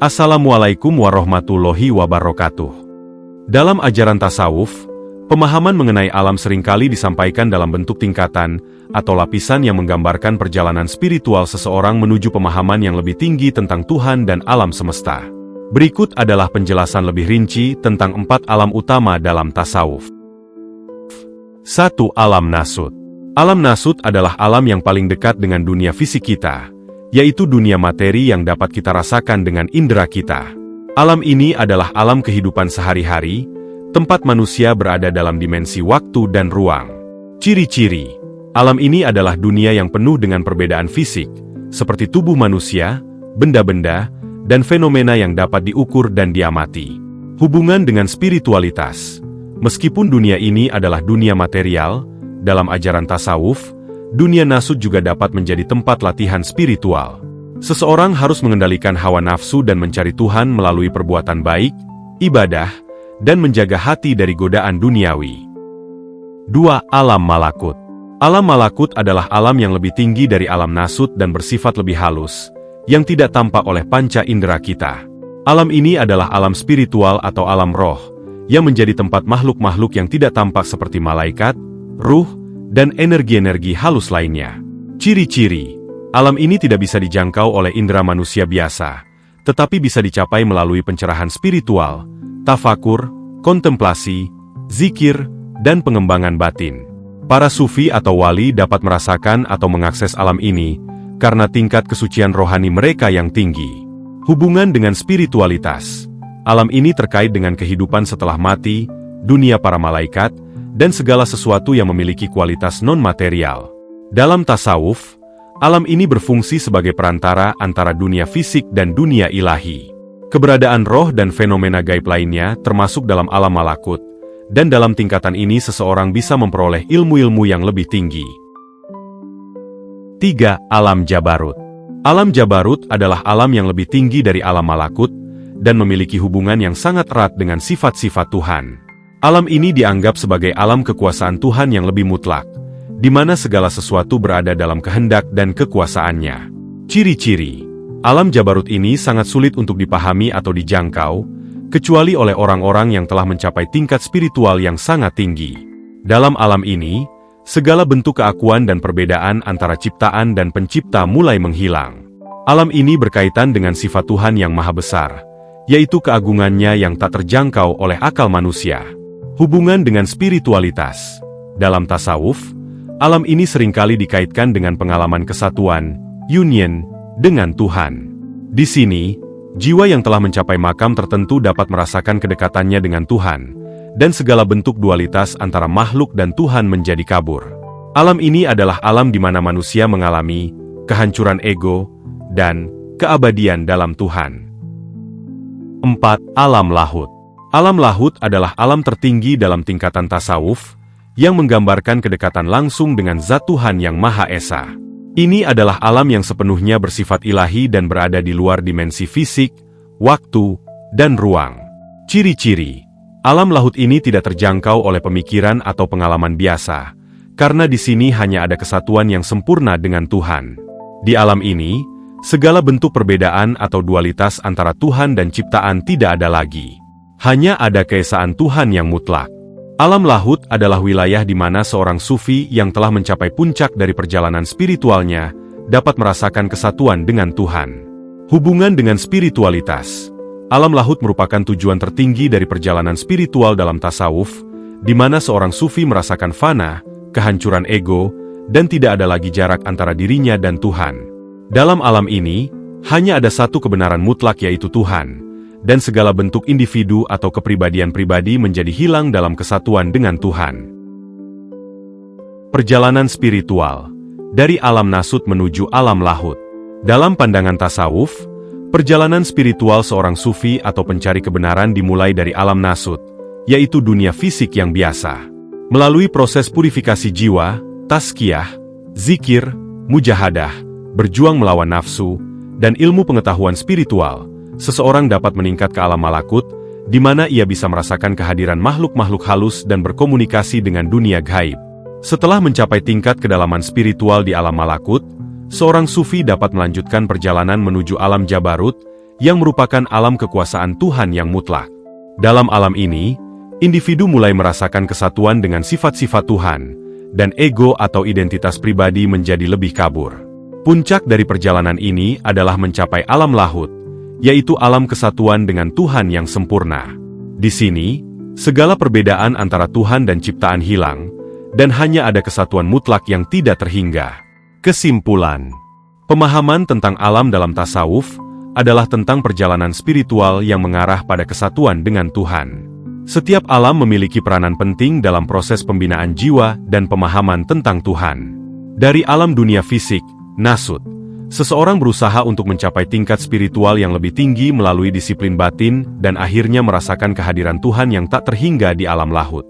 Assalamualaikum warahmatullahi wabarakatuh. Dalam ajaran tasawuf, pemahaman mengenai alam seringkali disampaikan dalam bentuk tingkatan atau lapisan yang menggambarkan perjalanan spiritual seseorang menuju pemahaman yang lebih tinggi tentang Tuhan dan alam semesta. Berikut adalah penjelasan lebih rinci tentang 4 alam utama dalam tasawuf. 1. Alam nasut. Alam nasut adalah alam yang paling dekat dengan dunia fisik kita, yaitu dunia materi yang dapat kita rasakan dengan indera kita. Alam ini adalah alam kehidupan sehari-hari, tempat manusia berada dalam dimensi waktu dan ruang. Ciri-ciri alam ini adalah dunia yang penuh dengan perbedaan fisik, seperti tubuh manusia, benda-benda, dan fenomena yang dapat diukur dan diamati. Hubungan dengan spiritualitas. Meskipun dunia ini adalah dunia material, dalam ajaran tasawuf, dunia nasut juga dapat menjadi tempat latihan spiritual. Seseorang harus mengendalikan hawa nafsu dan mencari Tuhan melalui perbuatan baik, ibadah, dan menjaga hati dari godaan duniawi. 2. Alam malakut. Alam malakut adalah alam yang lebih tinggi dari alam nasut dan bersifat lebih halus, yang tidak tampak oleh panca indera kita. Alam ini adalah alam spiritual atau alam roh, yang menjadi tempat makhluk-makhluk yang tidak tampak seperti malaikat, ruh, dan energi-energi halus lainnya. Ciri-ciri alam ini tidak bisa dijangkau oleh indera manusia biasa, tetapi bisa dicapai melalui pencerahan spiritual, tafakur, kontemplasi, zikir, dan pengembangan batin. Para sufi atau wali dapat merasakan atau mengakses alam ini karena tingkat kesucian rohani mereka yang tinggi. Hubungan dengan spiritualitas. Alam ini terkait dengan kehidupan setelah mati, dunia para malaikat, dan segala sesuatu yang memiliki kualitas non-material. Dalam tasawuf, alam ini berfungsi sebagai perantara antara dunia fisik dan dunia ilahi. Keberadaan roh dan fenomena gaib lainnya termasuk dalam alam malakut, dan dalam tingkatan ini seseorang bisa memperoleh ilmu-ilmu yang lebih tinggi. 3. Alam jabarut. Alam jabarut adalah alam yang lebih tinggi dari alam malakut, dan memiliki hubungan yang sangat erat dengan sifat-sifat Tuhan. Alam ini dianggap sebagai alam kekuasaan Tuhan yang lebih mutlak, di mana segala sesuatu berada dalam kehendak dan kekuasaannya. Ciri-ciri alam jabarut ini sangat sulit untuk dipahami atau dijangkau, kecuali oleh orang-orang yang telah mencapai tingkat spiritual yang sangat tinggi. Dalam alam ini, segala bentuk keakuan dan perbedaan antara ciptaan dan pencipta mulai menghilang. Alam ini berkaitan dengan sifat Tuhan yang maha besar, yaitu keagungannya yang tak terjangkau oleh akal manusia. Hubungan dengan spiritualitas. Dalam tasawuf, alam ini seringkali dikaitkan dengan pengalaman kesatuan, union, dengan Tuhan. Di sini, jiwa yang telah mencapai makam tertentu dapat merasakan kedekatannya dengan Tuhan, dan segala bentuk dualitas antara makhluk dan Tuhan menjadi kabur. Alam ini adalah alam di mana manusia mengalami kehancuran ego dan keabadian dalam Tuhan. 4. Alam lahut. Alam lahut adalah alam tertinggi dalam tingkatan tasawuf, yang menggambarkan kedekatan langsung dengan Zat Tuhan yang Maha Esa. Ini adalah alam yang sepenuhnya bersifat ilahi dan berada di luar dimensi fisik, waktu, dan ruang. Ciri-ciri alam lahut ini tidak terjangkau oleh pemikiran atau pengalaman biasa, karena di sini hanya ada kesatuan yang sempurna dengan Tuhan. Di alam ini, segala bentuk perbedaan atau dualitas antara Tuhan dan ciptaan tidak ada lagi. Hanya ada keesaan Tuhan yang mutlak. Alam lahut adalah wilayah di mana seorang sufi yang telah mencapai puncak dari perjalanan spiritualnya dapat merasakan kesatuan dengan Tuhan. Hubungan dengan spiritualitas. Alam lahut merupakan tujuan tertinggi dari perjalanan spiritual dalam tasawuf, di mana seorang sufi merasakan fana, kehancuran ego, dan tidak ada lagi jarak antara dirinya dan Tuhan. Dalam alam ini, hanya ada satu kebenaran mutlak yaitu Tuhan, dan segala bentuk individu atau kepribadian pribadi menjadi hilang dalam kesatuan dengan Tuhan. Perjalanan spiritual. Dari alam nasut menuju alam lahut. Dalam pandangan tasawuf, perjalanan spiritual seorang sufi atau pencari kebenaran dimulai dari alam nasut, yaitu dunia fisik yang biasa. Melalui proses purifikasi jiwa, tazkiyah, zikir, mujahadah, berjuang melawan nafsu, dan ilmu pengetahuan spiritual, seseorang dapat meningkat ke alam malakut, di mana ia bisa merasakan kehadiran makhluk-makhluk halus dan berkomunikasi dengan dunia gaib. Setelah mencapai tingkat kedalaman spiritual di alam malakut, seorang sufi dapat melanjutkan perjalanan menuju alam jabarut, yang merupakan alam kekuasaan Tuhan yang mutlak. Dalam alam ini, individu mulai merasakan kesatuan dengan sifat-sifat Tuhan, dan ego atau identitas pribadi menjadi lebih kabur. Puncak dari perjalanan ini adalah mencapai alam lahut, yaitu alam kesatuan dengan Tuhan yang sempurna. Di sini, segala perbedaan antara Tuhan dan ciptaan hilang, dan hanya ada kesatuan mutlak yang tidak terhingga. Kesimpulan: pemahaman tentang alam dalam tasawuf adalah tentang perjalanan spiritual yang mengarah pada kesatuan dengan Tuhan. Setiap alam memiliki peranan penting dalam proses pembinaan jiwa dan pemahaman tentang Tuhan. Dari alam dunia fisik, nasut, seseorang berusaha untuk mencapai tingkat spiritual yang lebih tinggi melalui disiplin batin dan akhirnya merasakan kehadiran Tuhan yang tak terhingga di alam lahut.